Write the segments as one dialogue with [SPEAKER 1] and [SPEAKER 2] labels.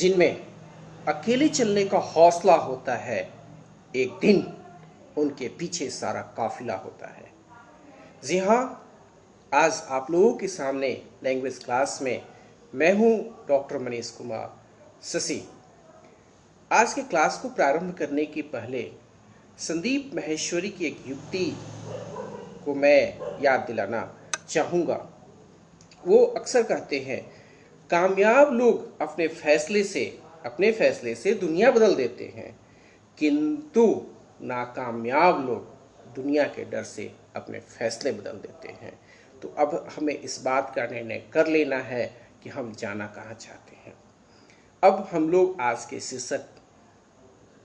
[SPEAKER 1] जिनमें अकेले चलने का हौसला होता है, एक दिन उनके पीछे सारा काफिला होता है। जी हाँ, आज आप लोगों के सामने लैंग्वेज क्लास में मैं हूँ डॉक्टर मनीष कुमार शशि। आज के क्लास को प्रारंभ करने के पहले संदीप माहेश्वरी की एक युक्ति को मैं याद दिलाना चाहूँगा। वो अक्सर कहते हैं, कामयाब लोग अपने फैसले से दुनिया बदल देते हैं, किंतु नाकामयाब लोग दुनिया के डर से अपने फैसले बदल देते हैं। तो अब हमें इस बात का निर्णय कर लेना है कि हम जाना कहाँ चाहते हैं। अब हम लोग आज के शीर्षक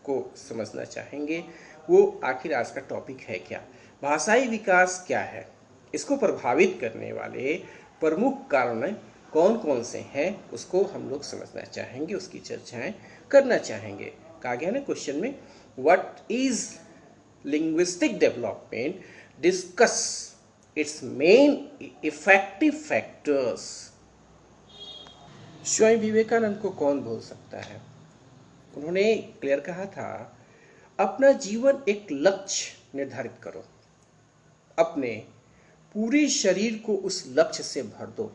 [SPEAKER 1] को समझना चाहेंगे। वो आखिर आज का टॉपिक है क्या, भाषाई विकास क्या है, इसको प्रभावित करने वाले प्रमुख कारण कौन कौन से हैं, उसको हम लोग समझना चाहेंगे, उसकी चर्चाएं करना चाहेंगे। कहा गया ना क्वेश्चन में, what is linguistic development, discuss its main effective factors. Swami Vivekananda को कौन भूल सकता है। उन्होंने क्लियर कहा था, अपना जीवन एक लक्ष्य निर्धारित करो, अपने पूरे शरीर को उस लक्ष्य से भर दो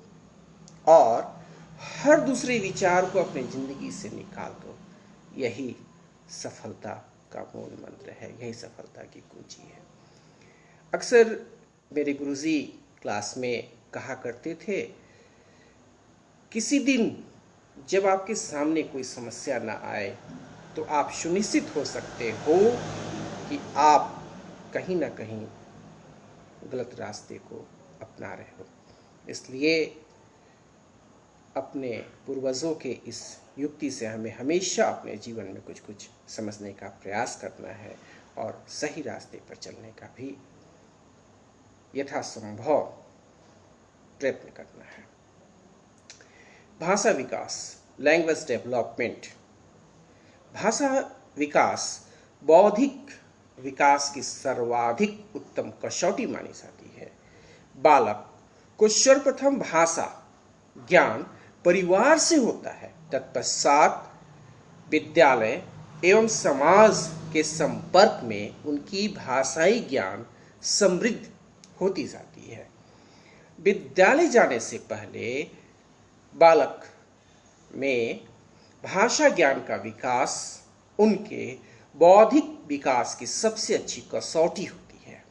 [SPEAKER 1] और हर दूसरे विचार को अपनी जिंदगी से निकाल दो। यही सफलता का मूल मंत्र है, यही सफलता की कुंजी है। अक्सर मेरे गुरुजी क्लास में कहा करते थे, किसी दिन जब आपके सामने कोई समस्या ना आए तो आप सुनिश्चित हो सकते हो कि आप कहीं ना कहीं गलत रास्ते को अपना रहे हो। इसलिए अपने पूर्वजों के इस युक्ति से हमें हमेशा अपने जीवन में कुछ कुछ समझने का प्रयास करना है और सही रास्ते पर चलने का भी यथासंभव प्रयत्न करना है। भाषा विकास, लैंग्वेज डेवलपमेंट। भाषा विकास बौद्धिक विकास की सर्वाधिक उत्तम कसौटी मानी जाती है। बालक को सर्वप्रथम भाषा ज्ञान परिवार से होता है, तत्पश्चात विद्यालय एवं समाज के संपर्क में उनकी भाषाई ज्ञान समृद्ध होती जाती है। विद्यालय जाने से पहले बालक में भाषा ज्ञान का विकास उनके बौद्धिक विकास की सबसे अच्छी कसौटी होती है।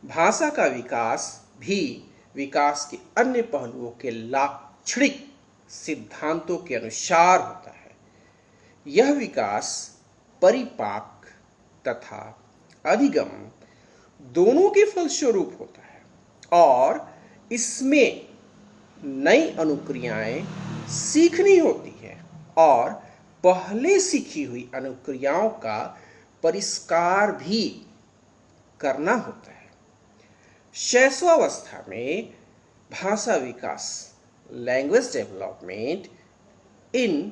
[SPEAKER 1] भाषा का विकास भी विकास के अन्य पहलुओं के लाक्षणिक सिद्धांतों के अनुसार होता है। यह विकास परिपाक तथा अधिगम दोनों के फलस्वरूप होता है और इसमें नई अनुक्रियाएं सीखनी होती है और पहले सीखी हुई अनुक्रियाओं का परिष्कार भी करना होता है। शैशवावस्था में भाषा विकास, लैंग्वेज डेवलपमेंट इन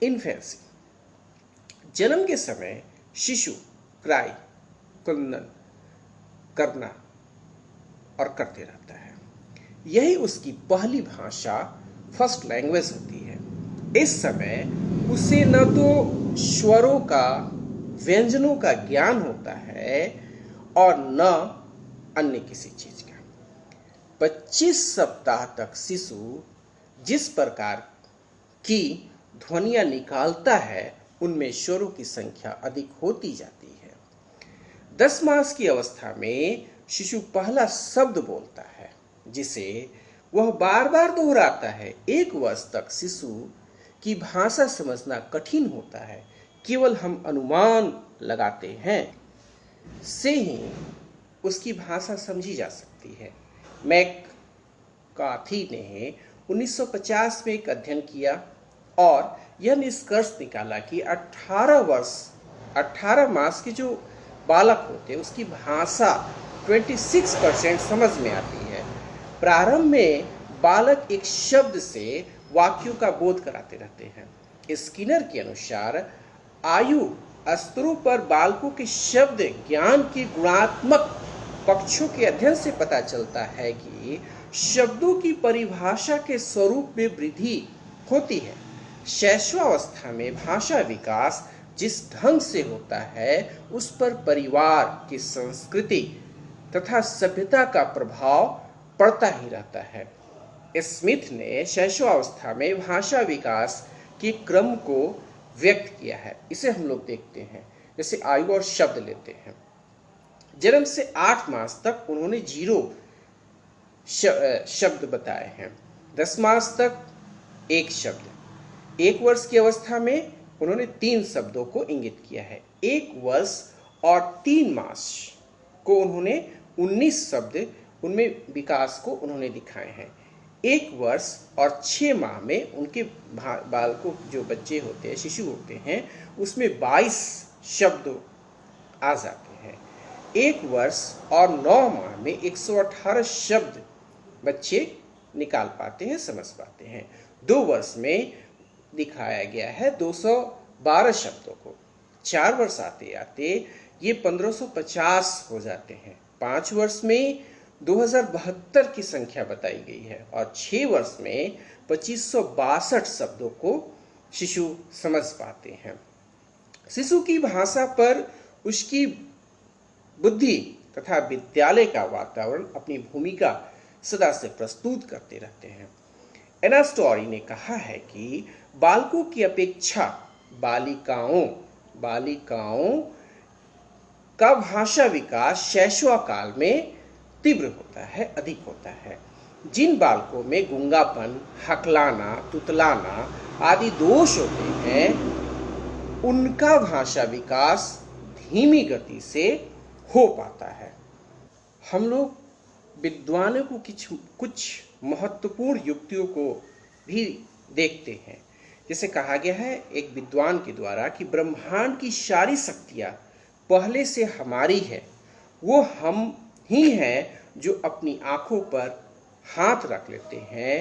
[SPEAKER 1] इन्फेंसी। जन्म के समय शिशु क्राई, क्रंदन करना और करते रहता है। यही उसकी पहली भाषा, फर्स्ट लैंग्वेज होती है। इस समय उसे न तो स्वरों का, व्यंजनों का ज्ञान होता है और न अन्य किसी चीज का। 25 सप्ताह तक शिशु जिस प्रकार की ध्वनियां निकालता है, उनमें स्वरों की संख्या अधिक होती जाती है। 10 मास की अवस्था में शिशु पहला शब्द बोलता है, जिसे वह बार बार दोहराता है। 1 वर्ष तक शिशु की भाषा समझना कठिन होता है। केवल हम अनुमान लगाते हैं से ही उसकी भाषा समझी जा सकती है। मैकार्थी ने 1950 में एक अध्ययन किया और यह निष्कर्ष निकाला कि 18 मास के जो बालक होते हैं उसकी भाषा 26% समझ में आती है। प्रारंभ में बालक एक शब्द से वाक्यों का बोध कराते रहते हैं। स्किनर के अनुसार आयु स्तरों पर बालकों के शब्द ज्ञान के गुणात्मक पक्षों के अध्ययन से पता चलता है कि शब्दों की परिभाषा के स्वरूप में वृद्धि होती है। शैशवावस्था में भाषा विकास जिस ढंग से होता है उस पर परिवार की संस्कृति तथा सभ्यता का प्रभाव पड़ता ही रहता है। स्मिथ ने शैशवावस्था में भाषा विकास के क्रम को व्यक्त किया है। इसे हम लोग देखते हैं, जैसे आयु और शब्द लेते हैं। जन्म से 8 मास तक उन्होंने 0 शब्द बताए हैं। 10 मास तक 1 शब्द। 1 वर्ष की अवस्था में उन्होंने 3 शब्दों को इंगित किया है। 1 वर्ष और 3 मास को उन्होंने 19 शब्द, उनमें विकास को उन्होंने दिखाए हैं। 1 वर्ष और 6 माह में उनके बालकों, जो बच्चे होते हैं, शिशु होते हैं, उसमें 22 शब्द आ जाते हैं। 1 वर्ष और 9 माह में 118 शब्द बच्चे निकाल पाते हैं, समझ पाते हैं। 2 वर्ष में दिखाया गया है 212 शब्दों को। 4 वर्ष आते आते ये 1550 हो जाते हैं। 5 वर्ष में 2072 की संख्या बताई गई है और 6 वर्ष में 2562 शब्दों को शिशु समझ पाते हैं। शिशु की भाषा पर उसकी बुद्धि तथा विद्यालय का वातावरण अपनी भूमिका सदा से प्रस्तुत करते रहते हैं। एना स्टोरी ने कहा है कि बालकों की अपेक्षा बालिकाओं का भाषा विकास शैशव काल में तीव्र होता है, अधिक होता है। जिन बालकों में गूंगापन, हकलाना, तुतलाना आदि दोष होते हैं, उनका भाषा विकास धीमी गति से हो पाता है। हम लोग विद्वानों को कुछ महत्वपूर्ण युक्तियों को भी देखते हैं। जैसे कहा गया है एक विद्वान के द्वारा कि ब्रह्मांड की सारी शक्तियाँ पहले से हमारी है। वो हम ही हैं जो अपनी आँखों पर हाथ रख लेते हैं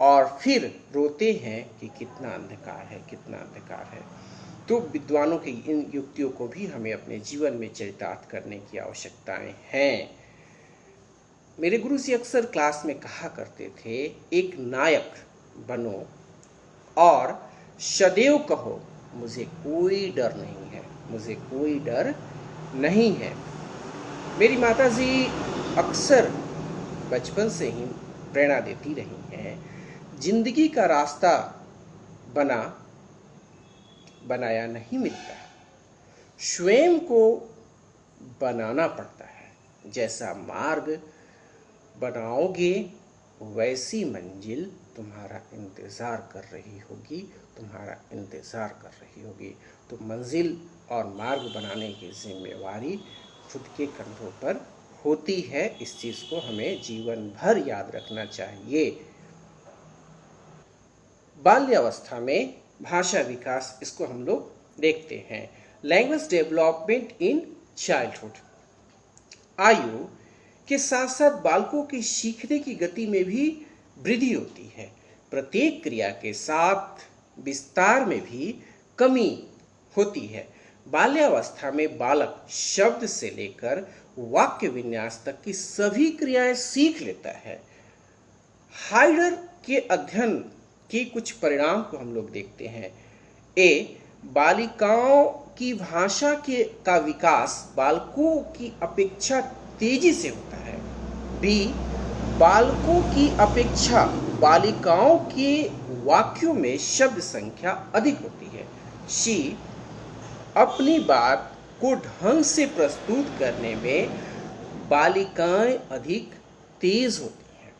[SPEAKER 1] और फिर रोते हैं कि कितना अंधकार है, कितना अंधकार है। तो विद्वानों की इन युक्तियों को भी हमें अपने जीवन में चरितार्थ करने की आवश्यकताएं हैं। मेरे गुरु जी अक्सर क्लास में कहा करते थे, एक नायक बनो और सदैव कहो मुझे कोई डर नहीं है, मुझे कोई डर नहीं है। मेरी माता जी अक्सर बचपन से ही प्रेरणा देती रही हैं। जिंदगी का रास्ता बनाया नहीं मिलता, स्वयं को बनाना पड़ता है। जैसा मार्ग बनाओगे वैसी मंजिल तुम्हारा इंतज़ार कर रही होगी, तुम्हारा इंतज़ार कर रही होगी। तो मंजिल और मार्ग बनाने की जिम्मेवारी खुद के कंधों पर होती है। इस चीज़ को हमें जीवन भर याद रखना चाहिए। बाल्यावस्था में भाषा विकास, इसको हम लोग देखते हैं। Language development in childhood. आयु के साथ साथ बालकों के सीखने की गति में भी वृद्धि होती है। प्रत्येक क्रिया के साथ विस्तार में भी कमी होती है। बाल्यावस्था में बालक शब्द से लेकर वाक्य विन्यास तक की सभी क्रियाएं सीख लेता है। हाइडर के अध्ययन के कुछ परिणाम को हम लोग देखते हैं। बालिकाओं की भाषा का विकास बालकों की अपेक्षा तेजी से होता है। बालकों की अपेक्षा बालिकाओं के वाक्यों में शब्द संख्या अधिक होती है। अपनी बात को ढंग से प्रस्तुत करने में बालिकाएं अधिक तेज होती हैं।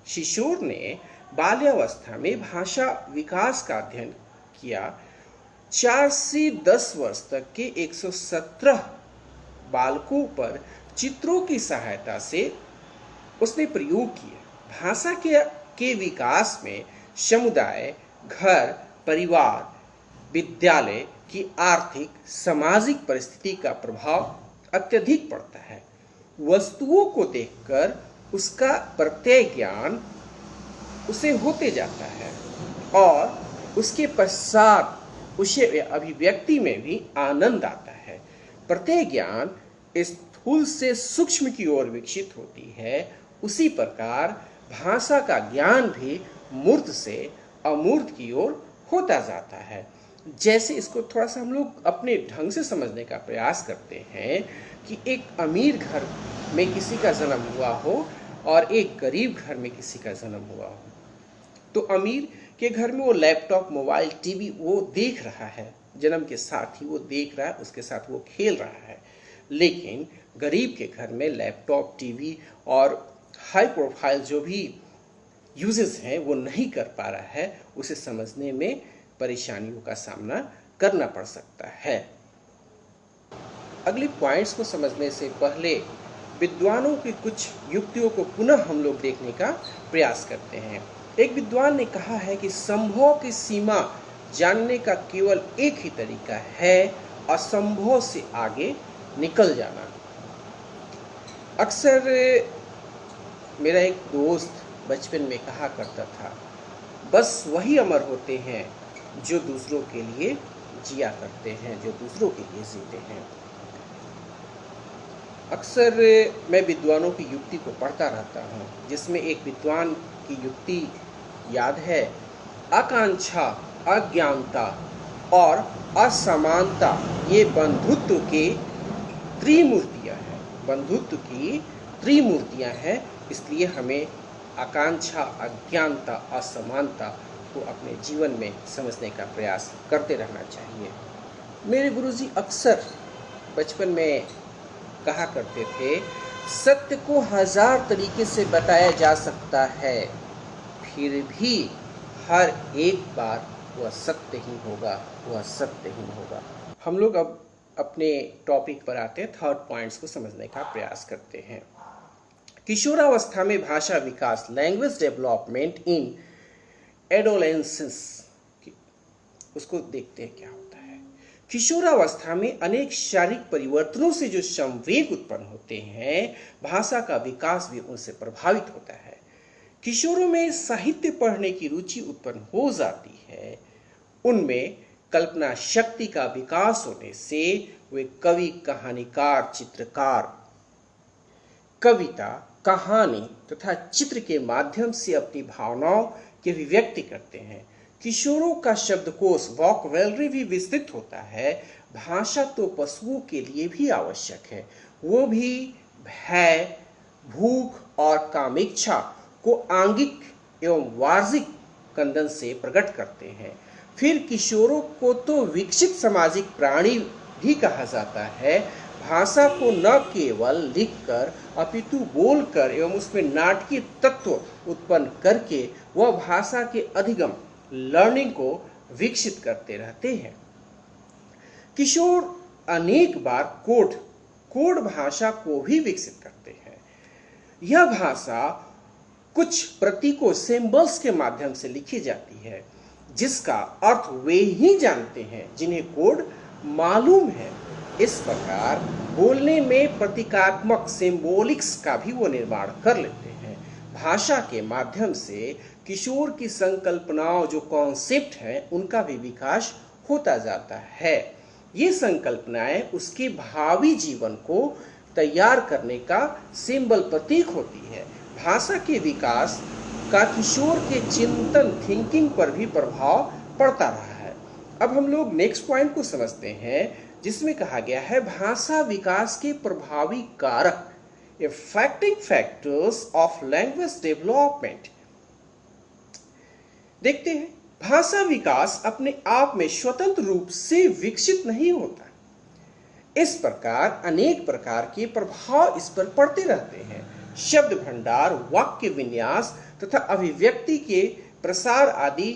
[SPEAKER 1] शिशोर ने बाल्यावस्था में भाषा विकास का अध्ययन किया। 4 से 10 वर्ष तक के 117 बालकों पर चित्रों की सहायता से उसने प्रयोग किए। भाषा के विकास में समुदाय, घर, परिवार, विद्यालय की आर्थिक सामाजिक परिस्थिति का प्रभाव अत्यधिक पड़ता है। वस्तुओं को देखकर उसका प्रत्यय ज्ञान उसे होते जाता है और उसके पश्चात उसे अभिव्यक्ति में भी आनंद आता है। प्रत्यय ज्ञान स्थूल से सूक्ष्म की ओर विकसित होती है। उसी प्रकार भाषा का ज्ञान भी मूर्त से अमूर्त की ओर होता जाता है। जैसे इसको थोड़ा सा हम लोग अपने ढंग से समझने का प्रयास करते हैं कि एक अमीर घर में किसी का जन्म हुआ हो और एक गरीब घर में किसी का जन्म हुआ हो, तो अमीर के घर में वो लैपटॉप, मोबाइल, टीवी वो देख रहा है, जन्म के साथ ही वो देख रहा है, उसके साथ वो खेल रहा है। लेकिन गरीब के घर में लैपटॉप, टीवी और हाई प्रोफाइल जो भी यूजेस हैं वो नहीं कर पा रहा है, उसे समझने में परेशानियों का सामना करना पड़ सकता है। अगले पॉइंट्स को समझने से पहले विद्वानों की कुछ युक्तियों को पुनः हम लोग देखने का प्रयास करते हैं। एक विद्वान ने कहा है कि संभव की सीमा जानने का केवल एक ही तरीका है, असंभव से आगे निकल जाना। अक्सर मेरा एक दोस्त बचपन में कहा करता था, बस वही अमर होते हैं जो दूसरों के लिए जिया करते हैं, जो दूसरों के लिए जीते हैं। अक्सर मैं विद्वानों की युक्ति को पढ़ता रहता हूँ, जिसमें एक विद्वान की युक्ति याद है, आकांक्षा, अज्ञानता और असमानता ये बंधुत्व के त्रिमूर्तियाँ हैं, बंधुत्व की त्रिमूर्तियाँ हैं। इसलिए हमें आकांक्षा, अज्ञानता, असमानता को अपने जीवन में समझने का प्रयास करते रहना चाहिए। मेरे गुरुजी अक्सर बचपन में कहा करते थे, सत्य को 1000 तरीके से बताया जा सकता है, फिर भी हर एक बार वह सत्य ही होगा, वह सत्य ही होगा। हम लोग अब अपने टॉपिक पर आते हैं, थर्ड पॉइंट्स को समझने का प्रयास करते हैं। किशोरावस्था में भाषा विकास, लैंग्वेज डेवलपमेंट इन एडोलेंसेंस, उसको देखते हैं क्या होता है। किशोरावस्था में अनेक शारीरिक परिवर्तनों से जो संवेग उत्पन्न होते हैं, भाषा का विकास भी उनसे प्रभावित होता है। किशोरों में साहित्य पढ़ने की रुचि उत्पन्न हो जाती है, उनमें कल्पना शक्ति का विकास होने से वे कवि, कहानीकार, चित्रकार कविता, कहानी तथा चित्र के माध्यम से अपनी भावनाओं की अभिव्यक्ति करते हैं। किशोरों का शब्दकोश, वोकैबुलरी भी विस्तृत होता है। भाषा तो पशुओं के लिए भी आवश्यक है, वो भी भय, भूख और कामेच्छा को आंगिक एवं वार्षिक कंदन से प्रकट करते हैं। फिर किशोरों को तो विकसित सामाजिक प्राणी भी कहा जाता है। भाषा को न केवल लिखकर अपितु बोलकर एवं उसमें नाटकीय तत्व उत्पन्न करके वह भाषा के अधिगम, लर्निंग को विकसित करते रहते हैं। किशोर अनेक बार कोड भाषा को भी विकसित करते हैं। यह भाषा कुछ प्रतीकों, सिंबल्स के माध्यम से लिखी जाती है, जिसका अर्थ वे ही जानते हैं जिन्हें कोड मालूम है। इस प्रकार बोलने में प्रतीकात्मक सिंबॉलिक्स का भी वो निर्माण कर लेते हैं। भाषा के माध्यम से किशोर की संकल्पनाओं, जो कॉन्सेप्ट हैं, उनका भी विकास होता जाता है। ये संकल्पनाएं उसके भावी जीवन को तैयार करने का सिंबल, प्रतीक होती है। भाषा के विकास का किशोर के चिंतन, थिंकिंग पर भी प्रभाव पड़ता रहा है। अब हम लोग नेक्स्ट पॉइंट को समझते हैं, जिसमें कहा गया है भाषा विकास के प्रभावी कारक, affecting factors of language development. देखते हैं, भाषा विकास अपने आप में स्वतंत्र रूप से विकसित नहीं होता। इस प्रकार अनेक प्रकार के प्रभाव इस पर पड़ते रहते हैं। शब्द भंडार, वाक्य विन्यास तथा अभिव्यक्ति के प्रसार आदि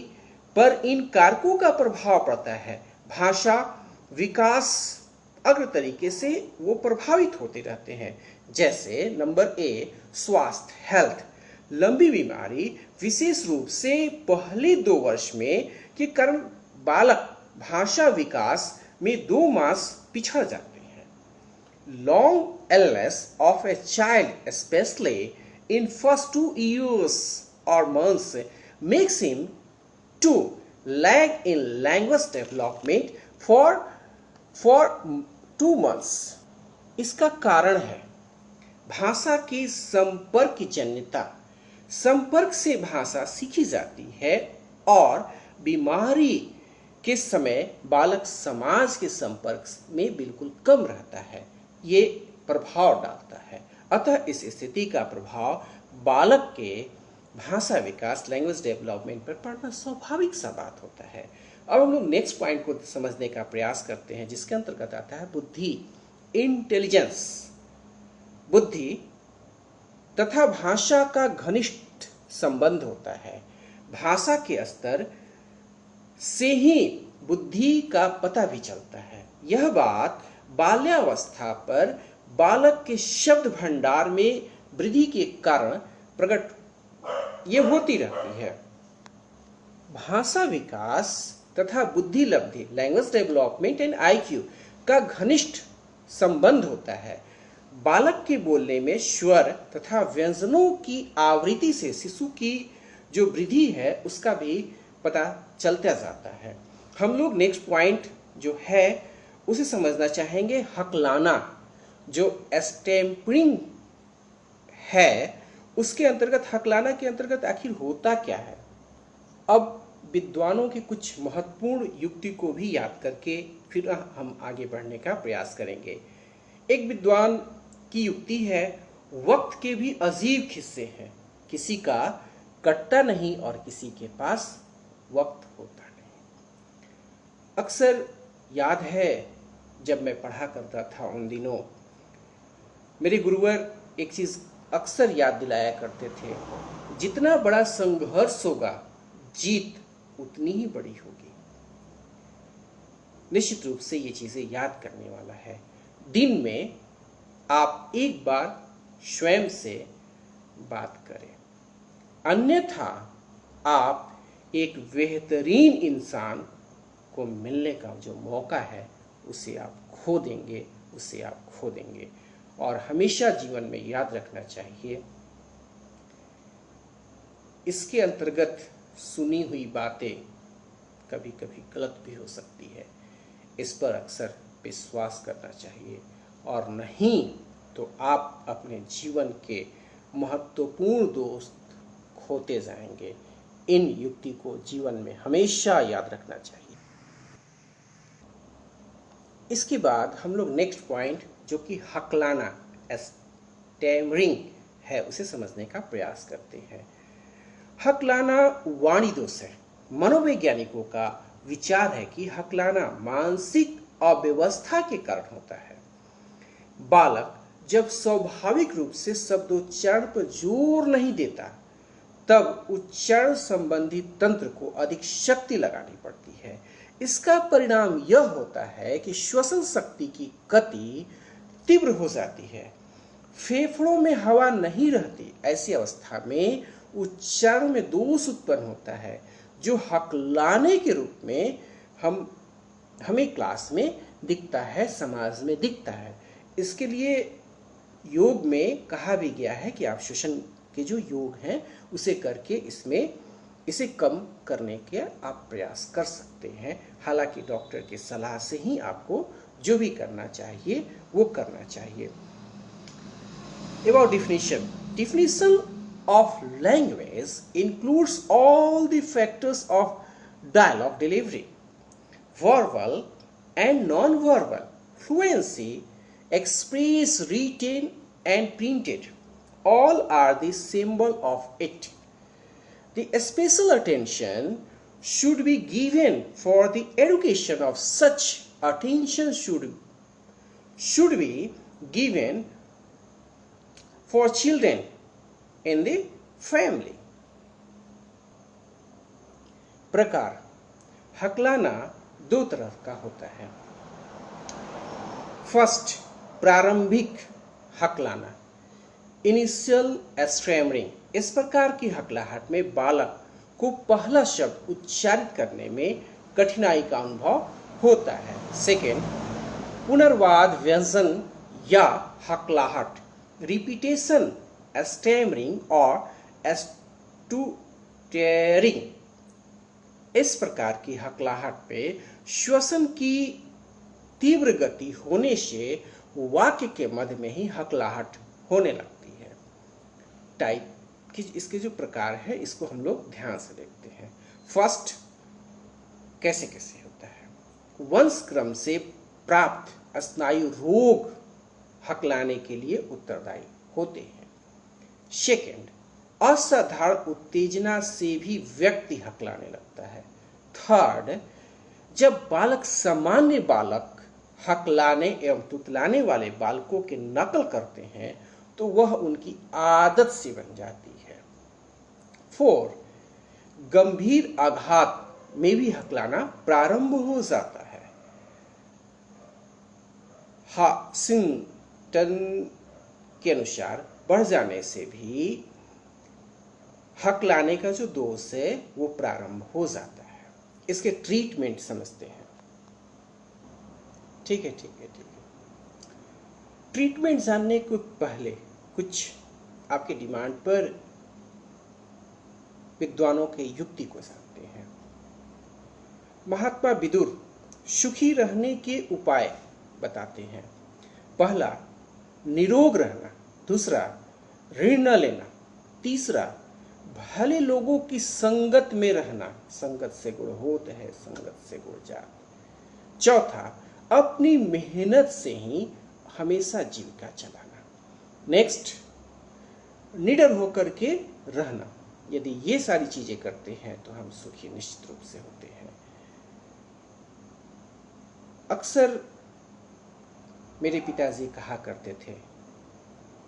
[SPEAKER 1] पर इन कारकों का प्रभाव पड़ता है। भाषा विकास अग्र तरीके से वो प्रभावित होते रहते हैं। जैसे नंबर ए, स्वास्थ्य, हेल्थ। लंबी बीमारी, विशेष रूप से पहले 2 वर्ष में के कारण बालक भाषा विकास में 2 मास पिछड़ जाते हैं। Long illness of a child specially in first 2 years or months makes him to lag in language development for 2 months। इसका कारण है भाषा की संपर्क जन्यता। संपर्क से भाषा सीखी जाती है और बीमारी के समय बालक समाज के संपर्क में बिल्कुल कम रहता है, ये प्रभाव डालता है। अतः इस स्थिति का प्रभाव बालक के भाषा विकास, लैंग्वेज डेवलपमेंट पर पड़ना स्वाभाविक सा बात होता है। अब हम लोग नेक्स्ट पॉइंट को समझने का प्रयास करते हैं, जिसके अंतर्गत आता है बुद्धि, इंटेलिजेंस। बुद्धि तथा भाषा का घनिष्ठ संबंध होता है। भाषा के स्तर से ही बुद्धि का पता भी चलता है। यह बात बाल्यावस्था पर बालक के शब्द भंडार में वृद्धि के कारण प्रकट ये होती रहती है। भाषा विकास तथा बुद्धि लब्धि, लैंग्वेज डेवलपमेंट एंड IQ का घनिष्ठ संबंध होता है। बालक के बोलने में स्वर तथा व्यंजनों की आवृत्ति से शिशु की जो वृद्धि है उसका भी पता चलता जाता है। हम लोग नेक्स्ट पॉइंट जो है उसे समझना चाहेंगे, हकलाना। जो स्टैम्परिंग है उसके अंतर्गत, हकलाना के अंतर्गत आखिर होता क्या है। अब विद्वानों की कुछ महत्वपूर्ण युक्ति को भी याद करके फिर हम आगे बढ़ने का प्रयास करेंगे। एक विद्वान की युक्ति है, वक्त के भी अजीब किस्से हैं, किसी का कटता नहीं और किसी के पास वक्त होता नहीं। अक्सर याद है जब मैं पढ़ा करता था उन दिनों, मेरे गुरुवर एक चीज अक्सर याद दिलाया करते थे, जितना बड़ा संघर्ष होगा जीत उतनी ही बड़ी होगी। निश्चित रूप से ये चीजें याद करने वाला है। दिन में आप एक बार स्वयं से बात करें, अन्यथा आप एक बेहतरीन इंसान को मिलने का जो मौका है उसे आप खो देंगे। और हमेशा जीवन में याद रखना चाहिए, इसके अंतर्गत सुनी हुई बातें कभी कभी गलत भी हो सकती है, इस पर अक्सर विश्वास करना चाहिए, और नहीं तो आप अपने जीवन के महत्वपूर्ण दोस्त खोते जाएंगे। इन युक्ति को जीवन में हमेशा याद रखना चाहिए। इसके बाद हम लोग नेक्स्ट पॉइंट जो कि हकलाना, स्टैमरिंग है, उसे समझने का प्रयास करते हैं। हकलाना वाणी दोष है। मनोवैज्ञानिकों का विचार है कि हकलाना मानसिक अव्यवस्था के कारण होता है। बालक जब स्वाभाविक रूप से शब्दोच्चारण पर जोर नहीं देता, तब उच्चारण संबंधी तंत्र को अधिक शक्ति लगानी पड़ती है। इसका परिणाम यह होता है कि श्वसन शक्ति की गति तीव्र हो जाती है, फेफड़ों में हवा नहीं रहती। ऐसी अवस्था में उच्चारण में दोष उत्पन्न होता है, जो हकलाने के रूप में हमें क्लास में दिखता है, समाज में दिखता है। इसके लिए योग में कहा भी गया है कि आप श्वसन के जो योग हैं उसे करके इसे कम करने के आप प्रयास कर सकते हैं। हालांकि डॉक्टर की सलाह से ही आपको जो भी करना चाहिए वो करना चाहिए। About definition of language includes all the factors of dialogue delivery, verbal and non-verbal, fluency, express, written and printed, all are the symbol of it. The special attention should be given for the education of such attention should be given for children in the family. प्रकार, हकलाना दो तरह का होता है। First, प्रारंभिक हकलाना, initial stammering. इस प्रकार की हकलाहट में बालक को पहला शब्द उच्चारित करने में कठिनाई का अनुभव होता है। सेकेंड, पुनर्वाद व्यंजन या हकलाहट, रिपीटेशन, स्टैमरिंग और स्टूटरिंग। इस प्रकार की हकलाहट पे श्वसन की तीव्र गति होने से वाक्य के मध्य में ही हकलाहट होने लगती है। टाइप की इसके जो प्रकार है इसको हम लोग ध्यान से देखते हैं। फर्स्ट, कैसे कैसे होता है। वंश क्रम से प्राप्त स्नायु रोग हकलाने के लिए उत्तरदायी होते हैं। सेकेंड, असाधारण उत्तेजना से भी व्यक्ति हकलाने लगता है। थर्ड, जब बालक सामान्य बालक हकलाने एवं तुतलाने वाले बालकों की नकल करते हैं तो वह उनकी आदत से बन जाती है। फोर, गंभीर आघात में भी हकलाना प्रारंभ हो जाता है। हासिंगटन के अनुसार बढ़ जाने से भी हकलाने का जो दोष है वो प्रारंभ हो जाता है। इसके ट्रीटमेंट समझते हैं। ठीक है। ट्रीटमेंट जानने को पहले कुछ आपके डिमांड पर विद्वानों के युक्ति को जानते हैं। महात्मा विदुर सुखी रहने के उपाय बताते हैं। पहला, निरोग रहना। दूसरा, ऋण न लेना। तीसरा, भले लोगों की संगत में रहना। संगत से गुण होत है, संगत से गुण जात। चौथा, अपनी मेहनत से ही हमेशा जीविका चलाना। नेक्स्ट, निडर होकर के रहना। यदि ये सारी चीजें करते हैं तो हम सुखी निश्चित रूप से होते हैं। अक्सर मेरे पिताजी कहा करते थे,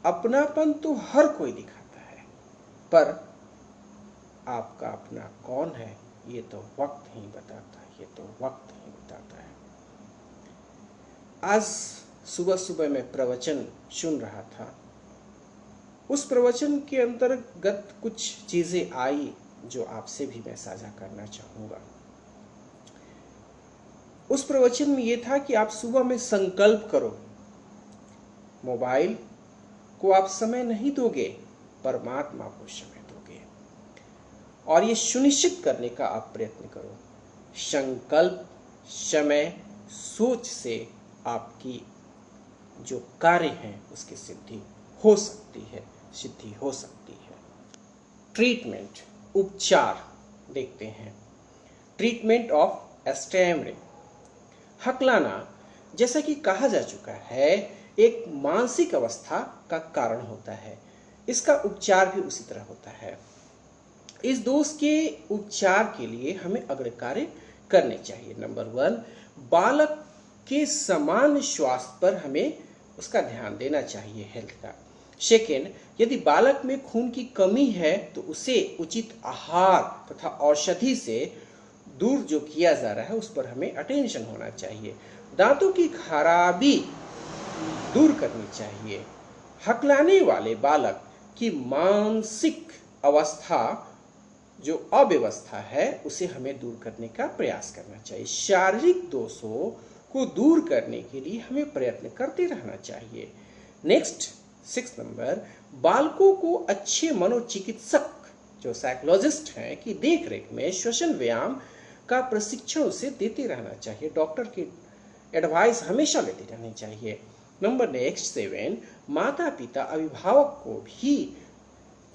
[SPEAKER 1] अपनापन तो हर कोई दिखाता है, पर आपका अपना कौन है ये तो वक्त ही बताता है, ये तो वक्त ही बताता है। आज सुबह सुबह मैं प्रवचन सुन रहा था। उस प्रवचन के अंतर्गत कुछ चीजें आई जो आपसे भी मैं साझा करना चाहूंगा। उस प्रवचन में यह था कि आप सुबह में संकल्प करो, मोबाइल को आप समय नहीं दोगे, परमात्मा को समय दोगे। और ये सुनिश्चित करने का आप प्रयत्न करो। संकल्प, समय, सोच से आपकी जो कार्य हैं उसकी सिद्धि हो सकती है, सिद्धि हो सकती है। ट्रीटमेंट, उपचार देखते हैं। Treatment of stammering. हकलाना, जैसा कि कहा जा चुका है, एक मानसिक अवस्था का कारण होता है। इसका उपचार भी उसी तरह होता है। इस दोष के उपचार के लिए हमें अग्र कार्य करने चाहिए। नंबर 1, बालक के सामान्य स्वास्थ्य पर हमें उसका ध्यान देना चाहिए, हेल्थ का। सेकेंड, यदि बालक में खून की कमी है तो उसे उचित आहार तथा औषधि से दूर जो किया जा रहा है उस पर हमें अटेंशन होना चाहिए। दांतों की खराबी दूर करनी चाहिए। हकलाने वाले बालक की मानसिक अवस्था जो अव्यवस्था है उसे हमें दूर करने का प्रयास करना चाहिए। शारीरिक दोषों को दूर करने के लिए हमें प्रयत्न करते रहना चाहिए। नेक्स्ट 6 नंबर, बालकों को अच्छे मनोचिकित्सक जो साइकोलॉजिस्ट हैं की देखरेख में श्वसन व्यायाम का प्रशिक्षण उसे देते रहना चाहिए। डॉक्टर की एडवाइस हमेशा लेती रहनी चाहिए। नंबर नेक्स्ट 7, माता पिता अभिभावक को भी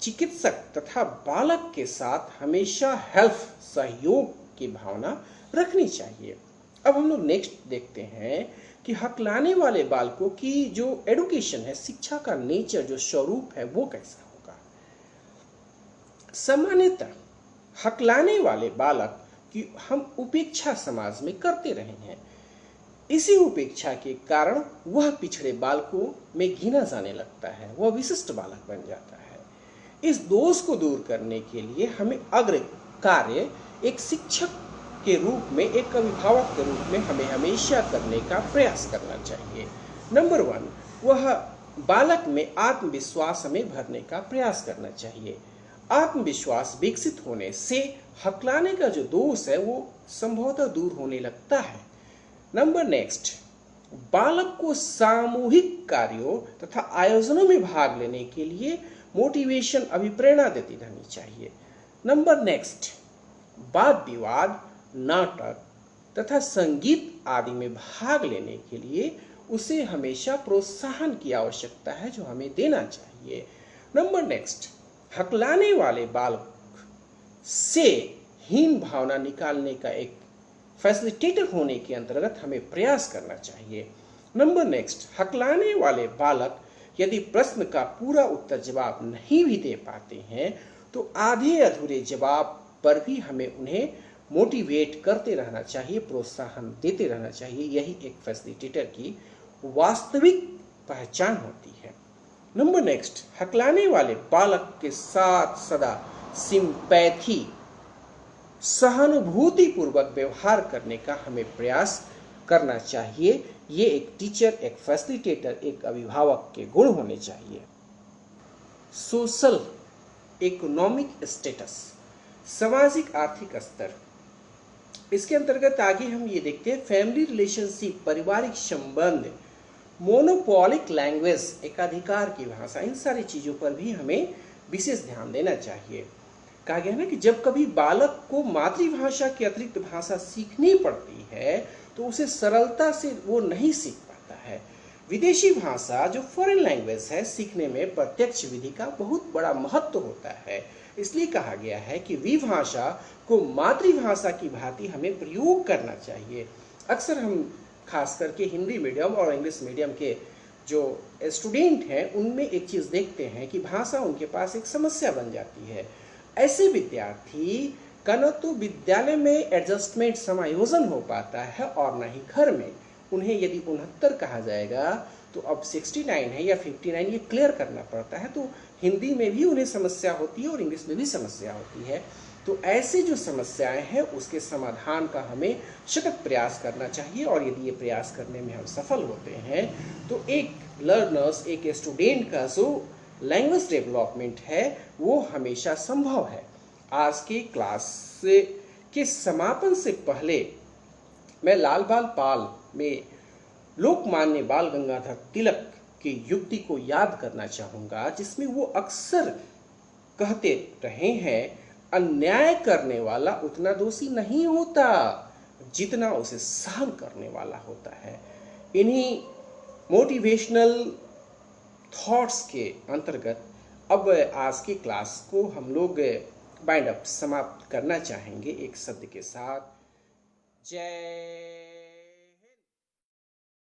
[SPEAKER 1] चिकित्सक तथा बालक के साथ हमेशा हेल्प, सहयोग की भावना रखनी चाहिए। अब हम लोग नेक्स्ट देखते हैं कि हकलाने वाले बालकों की जो एडुकेशन है, शिक्षा का नेचर, जो स्वरूप है वो कैसा होगा। सामान्यतः हकलाने वाले बालक की हम उपेक्षा समाज में करते रहे हैं। इसी उपेक्षा के कारण वह पिछड़े बालकों में गिना जाने लगता है, वह विशिष्ट बालक बन जाता है। इस दोष को दूर करने के लिए हमें अग्र कार्य एक शिक्षक के रूप में, एक अभिभावक के रूप में हमें हमेशा करने का प्रयास करना चाहिए। नंबर 1, वह बालक में आत्मविश्वास हमें भरने का प्रयास करना चाहिए। आत्मविश्वास विकसित होने से हकलाने का जो दोष है वो संभवतः दूर होने लगता है। नंबर नेक्स्ट, बालक को सामूहिक कार्यों तथा आयोजनों में भाग लेने के लिए मोटिवेशन, अभिप्रेरणा देती रहनी चाहिए। नंबर नेक्स्ट, वाद विवाद, नाटक तथा संगीत आदि में भाग लेने के लिए उसे हमेशा प्रोत्साहन की आवश्यकता है जो हमें देना चाहिए। नंबर नेक्स्ट, हकलाने वाले बालक से हीन भावना निकालने का एक फैसिलिटेटर होने के अंतर्गत हमें प्रयास करना चाहिए। नंबर नेक्स्ट, हकलाने वाले बालक यदि प्रश्न का पूरा उत्तर जवाब नहीं भी दे पाते हैं तो आधे अधूरे जवाब पर भी हमें उन्हें मोटिवेट करते रहना चाहिए, प्रोत्साहन देते रहना चाहिए। यही एक फैसिलिटेटर की वास्तविक पहचान होती है। नंबर नेक्स्ट, हकलाने वाले बालक के साथ सदा सिंपैथी, सहानुभूति पूर्वक व्यवहार करने का हमें प्रयास करना चाहिए। ये एक टीचर, एक फैसिलिटेटर, एक अभिभावक के गुण होने चाहिए। सोशल इकोनॉमिक स्टेटस, सामाजिक आर्थिक स्तर, इसके अंतर्गत आगे हम ये देखते हैं फैमिली रिलेशनशिप, पारिवारिक संबंध, मोनोपोलिक लैंग्वेज, एकाधिकार की भाषा, इन सारी चीज़ों पर भी हमें विशेष ध्यान देना चाहिए। कहा गया ना कि जब कभी बालक को मातृभाषा की अतिरिक्त भाषा सीखनी पड़ती है तो उसे सरलता से वो नहीं सीख पाता है। विदेशी भाषा जो फॉरेन लैंग्वेज है, सीखने में प्रत्यक्ष विधि का बहुत बड़ा महत्व होता है। इसलिए कहा गया है कि विभाषा को मातृभाषा की भांति हमें प्रयोग करना चाहिए। अक्सर हम खास करके हिंदी मीडियम और इंग्लिश मीडियम के जो स्टूडेंट हैं उनमें एक चीज़ देखते हैं कि भाषा उनके पास एक समस्या बन जाती है। ऐसे विद्यार्थी का न तो विद्यालय में एडजस्टमेंट समायोजन हो पाता है और न ही घर में। उन्हें यदि 69 कहा जाएगा तो अब 69 है या 59 ये क्लियर करना पड़ता है, तो हिंदी में भी उन्हें समस्या होती है और इंग्लिश में भी समस्या होती है। तो ऐसी जो समस्याएं हैं उसके समाधान का हमें सतत प्रयास करना चाहिए और यदि ये प्रयास करने में हम सफल होते हैं तो एक लर्नर्स, एक स्टूडेंट का जो लैंग्वेज डेवलपमेंट है वो हमेशा संभव है। आज की क्लास के समापन से पहले मैं लाल बाल पाल में लोकमान्य बाल गंगाधर तिलक की युक्ति को याद करना चाहूँगा, जिसमें वो अक्सर कहते रहे हैं, अन्याय करने वाला उतना दोषी नहीं होता जितना उसे सहन करने वाला होता है। इन्हीं मोटिवेशनल थॉट्स के अंतर्गत अब आज की क्लास को हम लोग बाइंड अप समाप्त करना चाहेंगे एक शब्द के साथ, जय